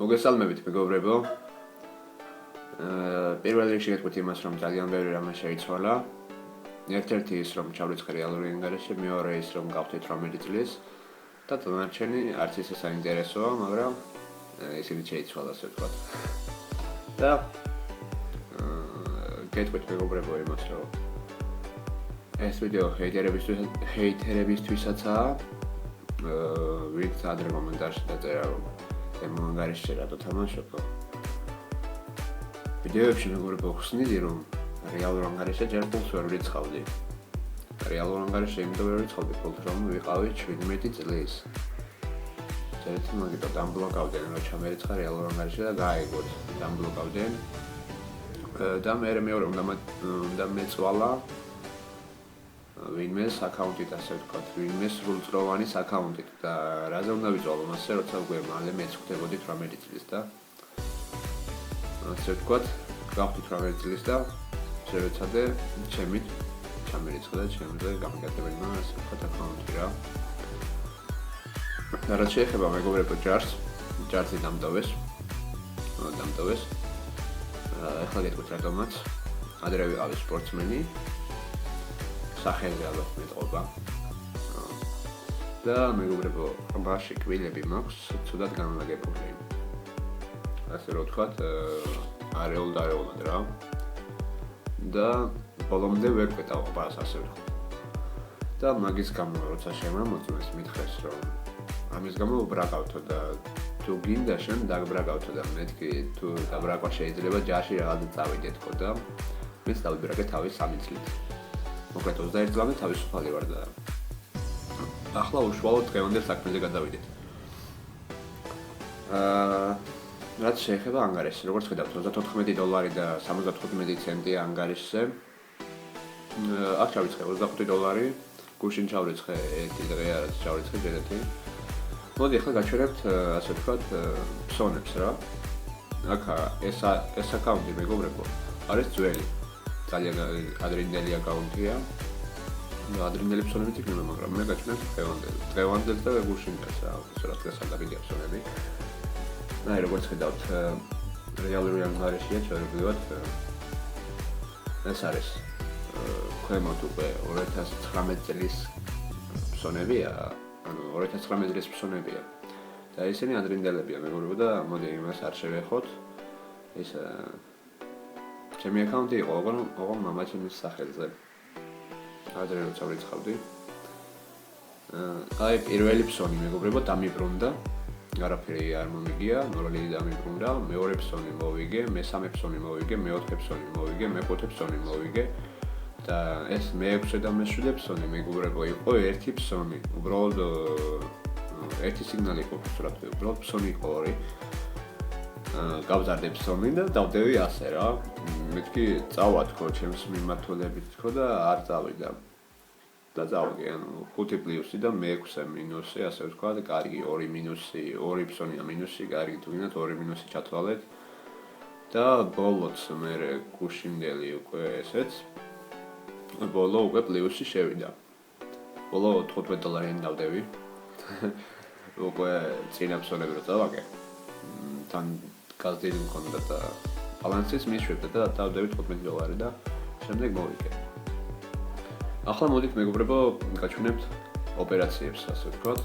მოგესალმებით მეგობრებო. პირველ რიგში გეტყვით იმას, რომ ძალიან ბევრი რამე შეიცვალა. ერთ-ერთი ის, რომ ჩავრიცხე რეალური ანგარიში, მეორე ის, რომ გავხდით რომელი წლის და დანარჩენი არც ისე საინტერესოა, მაგრამ ისინი შეიცვალა, ასე ვთქვათ. და გეტყვით მეგობრებო იმას, რომ ეს ვიდეო ჰეითერებისთვისაცაა. ვით ადრე კომენტარში დაწერა, რომ ანგარიში რატო თამაშობ. ვიდეოებში მეგობრებო ხსნიდი, რომ რეალურ ანგარიშზე ჯერ ფულს ვერ ვრიცხავდი. რეალურ ანგარიშზე იმიტომ ვერ ვრიცხავდი ფულს, რომ ვიყავი 17 წლის. ერთი მაგიტო დამბლოკავდნენ, რომ ჩამერიცხა რეალურ ანგარიშზე და გაიგოთ. დამბლოკავდნენ. და მეორე უნდა მეწვალა ვინმეს აკაუნტით, ასე ვთქვათ, ვინმეს სრულწლოვანის აკაუნტით და რაზე უნდა ვიწვალო მასე, როცა უკვე მალე მეც ვხვდებოდით 18 წლის და ასე ვთქვათ, გავხდით 18 წლის და შევეცადე ჩემით ჩამერიცხა და ჩემზე გამიგატებინა, ასე ვთქვათ, აკაუნტი რა. და რაც შეეხება მეგობრებო ჯარში დამტოვეს. ახლა გეტყვით რატომაც ადრე ვიყავი სპორტსმენი. სახელზე ალბათ მეტყობა. და მეგობრებო, ბაში კბილები მაქვს, ცუდად განლაგებული. ასე რომ ვთქვათ, არეულად რა. და ბოლომდე ვერ კვეთავ ყბას, ასე ვთქვათ. და მაგის გამო, როცა შემამოწმეს, მითხრეს, რომ ამის გამო ვბრაკავთო და თუ გინდა შენ დაგბრაკავთო და მეთქი თუ დაბრაკვა შეიძლება ჯარში რაღაცა წავიდეთქო და მეც დავიბრაკე თავის 3 წლით. მოკლედ 21 წლამდე თავისუფალი ვარ და ახლა უშუალოდ დღევანდელ საქმეზე გადავიდეთ. რაც შეეხება ანგარიშს, როგორც ხედავთ, $34 და 75 ცენტი ანგარიშზე. აქ ჩავიცხე $25, გუშინ ჩავიცხე 1 დღე, რაც ჩავიცხე ჯერეთი. მოდი ახლა გაჩვენებთ, ასე ვთქვათ, ფსონებს რა. აქ ეს აკაუნტი მეგობრებო არის ძველი. ძალიან ადრინდელი აკაუნტია. ადრინდელი ფსონები იქნება, მაგრამ მე გაჩვენებთ დღევანდელ და გუშინდელს რა, უბრალოდ დღესადაგია ფსონები. აი როგორც ხედავთ, რეალური ანგარიშია ჩავიგდივართ. ეს არის ქვემოთ უკვე 2019 წლის ფსონებია, ანუ 2019 წლის ფსონებია. და ისინი ადრინდელებია მეგობრებო და მოდი იმას არ შევეხოთ. ეს ჩემი აკაუნტი იყო, ოღონდ მამაჩემის სახელზე. ადრე როცა ვრიცხავდი. აი პირველი ფსონი მეგობრებო დამიბრუნდა. არაფერი არ მომიგია, ნორმალი დამიბრუნდა, მეორე ფსონი მოვიგე, მესამე ფსონი მოვიგე, მეოთხე ფსონი მოვიგე, მეხუთე ფსონი მოვიგე. და ეს მე-6 და მე-7 ფსონი მეგობრებო იყო ერთი ფსონი. უბრალოდ ერთი სიგნალი იყო უბრალოდ ფსონი იყო ორი. გავზარდე ფსონი და დავდევი ასე რა. მეთქი წავათქო ჩემს მიმართულებით თქო და არ წავიდა. და წავიდე, ანუ 5 პლუსი და მე-6 მინუსი, ასე ვთქვათ, კარგი 2 მინუსი, 2 ფსონია მინუსი, კარგი თუ გინდათ 2 მინუსი ჩათვალეთ. და ბოლოც მე გუშინდელი უკვე ესეც. ბოლო უკვე პლუსი შევიდა. ბოლო $15 დავდევი. უკვე წინა ფსონები რო წავაკე. თან გაზდილი მქონდა და ბალანსის მიშვებდა და დავდევი $15 და შემდეგ მოვიგე. ახლა მოდით მეგობრებო გაჩვენებთ ოპერაციებს, ასე ვთქვათ,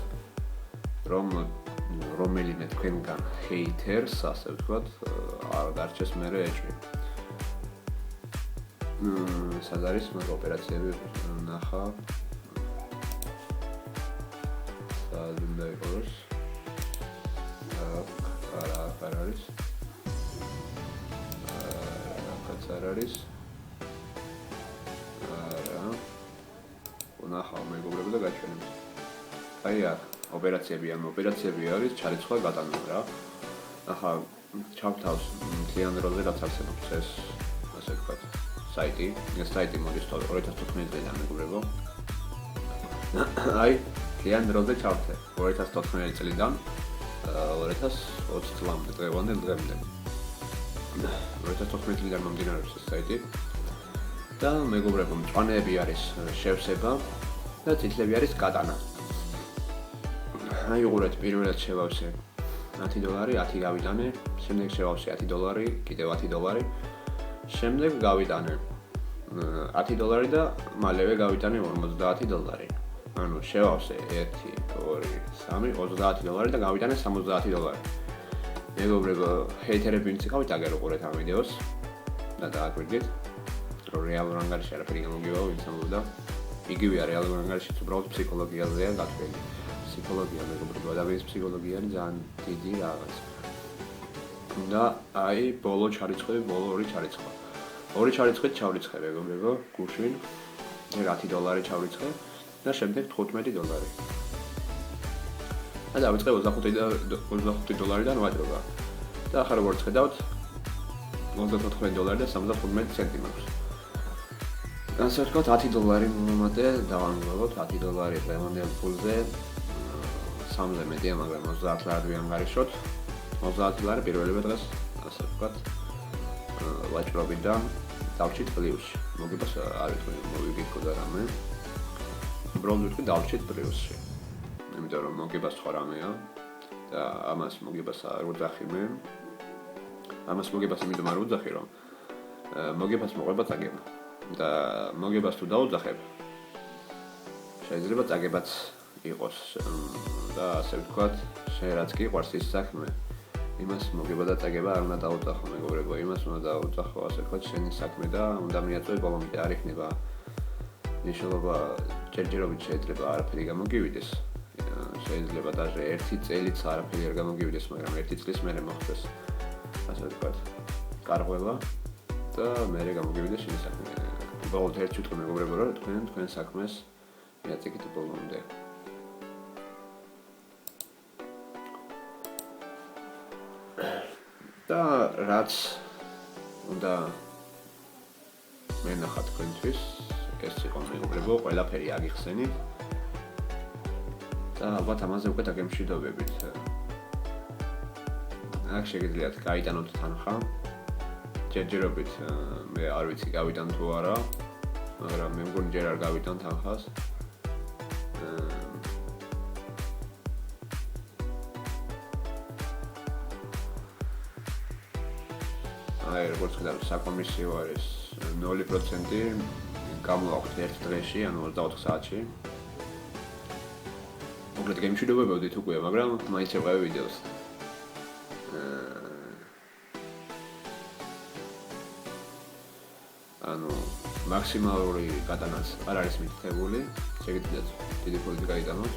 რომ რომელიმე თქვენგან ჰეითერს, ასე ვთქვათ, არ დარჩეს მერე ეჭვი. სად არის მაგ ოპერაციები ნახა. სად უნდა იყოს? არ არის. არ არის. ნახავ მეგობრებო და გაჩვენებთ. აი აქ ოპერაციები არის ჩარიცხვა გატანა რა. ახლა ჩავთავს მთლიან დროზე გაცარცემობს ეს, ასე ვთქვათ, საიტი. ეს საიტი მოდის 2014 წლიდან მეგობრებო. აი მთლიან დროზე ჩავთე 2014 წლიდან 2020 წლამდე დღევანდელ დღემდე. 2014 წლიდან მომდინარეობს ეს საიტი. და მეგობრებო, მწვანეები არის შევსება და წითლები არის გატანა. აი უყურეთ, პირველად შევავსე $10, 10 გავიტანე, შემდეგ შევავსე $10, კიდევ $10, შემდეგ გავიტანე $10 და მალევე გავიტანე $50. ანუ შევავსე 1, 2, 3, $30 და გავიტანე $70. მეგობრებო, ჰეითერები ვინც იყავით, აგერ უყურეთ ამ ვიდეოს და დააკვირდით, რომ რეალურ ანგარიშში არაფერი გამოგივა, ვინც ამბობდა. იგივეა რეალურ ანგარიშიც უბრალოდ ფსიქოლოგიაზეა გათვლილი. ფსიქოლოგია, მეგობრებო, ადამიანის ფსიქოლოგია არის ძალიან დიდი რაღაც. და აი, ბოლო ჩარიცხები, ბოლო 2 ჩარიცხვა. 2 ჩარიცხვით ჩავრიცხე, მეგობრებო, გუშინ $10 ჩავრიცხე და შემდეგ $15. და დავიწყე $25-დან ვაჭრობა. და ახლა როგორც ხედავთ, $34 და 75 ცენტი მაქვს. ასე ვთქვათ, $10 მომატე დავანგრევოთ, $10 დღევანდელ ფულზე 3-ზე მეტია, მაგრამ $30 ვიანგარიშოთ. $30 პირველივე დღეს, ასე ვთქვათ, ვაჭრობიდან დავჭით პლუსში. მოგებას არ ვიტყვი, მოვიგიქო და რამე. უბრალოდ ვიტყვი დავჭით პლუსში. იმიტომ რომ მოგებას სხვა რამეა და ამას მოგებას არ ვუძახი მე. ამას მოგებას იმიტომ არ ვუძახი, რომ მოგებას მოყვება წაგება. და მოგებას თუ დაუძახებ, შეიძლება წაგებაც იყოს და ასე ვთქვათ, შენ რაც კი ყვარს ის საქმე, იმას მოგება და წაგება არ უნდა დაუძახო, მეგობრებო, იმას უნდა დაუძახო, ასე ვთქვათ, შენი საქმე და უნდა მიაწვე ბოლომდე, არ იქნება მნიშვნელობა ჯერჯერობით შეიძლება არაფერი გამოგივიდეს. შეიძლება даже 1 წელიც არაფერი არ გამოგივიდეს, მაგრამ 1 წლის მერე მოხდეს, ასე ვთქვათ, კარღვევა და მერე გამოგივიდეს შენი საქმე. უბრალოდ ერთი ვთქვი, მეგობრებო, რომ თქვენ საქმეს მიაწიგეთ ბოლომდე. და რაც უნდა მენახა თქვენთვის, ეს იყო, მეგობრებო, ყველაფერი აგიხსენით და ალბათ ამაზე უკვე დაგემშვიდობებით. აქ შეგიძლიათ გაიტანოთ თანხა. ჯერჯერობით მე არ ვიცი გავიტან თუ არა, მაგრამ მე მგონი ჯერ არ გავიტან თანხას. აი, როგორც ხედავთ, საკომისიო არის 0%, გამოვაქვთ ერთ დღეში, ანუ 24 საათში. მოკლედ გემშვიდობებოდით უკვე, მაგრამ მაინც ეყვევი ვიდეოს. ანუ მაქსიმალური გატანაც არ არის მითითებული, შეგიძლიათ დიდი ფულით გაიტანოთ.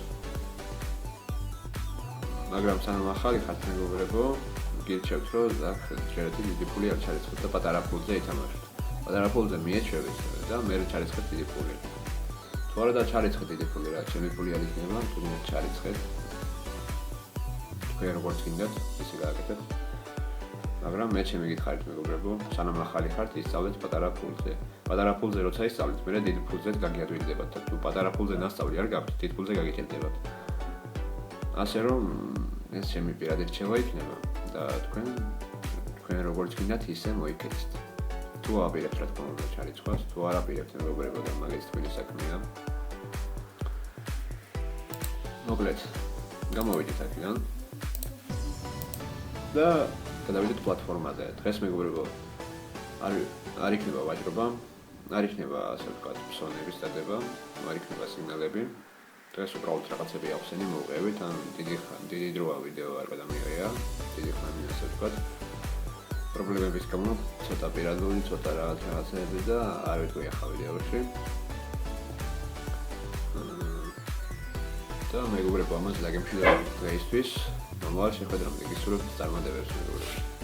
მაგრამ სანამ ახალი ხართ, მეგობრებო, გირჩევთ, რომ აქ ჯერეთი დიდი ფული არ ჩარიცხოთ და პატარა ფულზე ითამაშოთ. პატარა ფულზე მიეჩვევით და მერე ჩარიცხეთ დიდი ფული. თუ არა და ჩარიცხეთ დიდი ფული, რა ჩემი ფული არ იქნება, თუნდაც ჩარიცხეთ. თქვენ როგორც გინდათ, ისე გააკეთეთ. მაგრამ მე ჩემი გითხარით, მეგობრებო, სანამ ახალი ხართ, ისწავლეთ პატარა ფულზე. პატარა ფულზე როცა ისწავლეთ, მერე დიდი ფულზეც გაგიადვილდებათ და თუ პატარა ფულზე ნასწავლი არ გაქვთ, დიდ ფულზე გაგიჭირდებათ. ასე რომ ეს ჩემი პირადი რჩევა იქნება და თქვენ როგორც გინდათ, ისე მოიქცეთ. თუ აპირებთ, რა თქმა უნდა, ჩარიცხვას, თუ არ აპირებთ, მეგობრებო, და მაგის თქვენი საქმეა. მოკლედ, გამოვიდეთ აქედან და გადავიდეთ პლატფორმაზე. დღეს, მეგობრებო, არ იქნება ვაჭრობა, არ იქნება, ასე ვთქვათ, ფსონების დადება, არ იქნება სიგნალები. დღეს უბრალოდ რაღაცები ახსენი მოვყევით, ან დიდი დროა ვიდეო არ გადამიღია, დიდი ხანი, ასე ვთქვათ. პრობლემების გამო ცოტა პირადული, ცოტა რაღაცები და არ ვიტყვი ახლა ვიდეოში. და მეგობრებო, ამას დაგემშვიდობებით დღეისთვის. მომავალ შეხვედრამდე გისურვებთ წარმატებებს, მეგობრებო.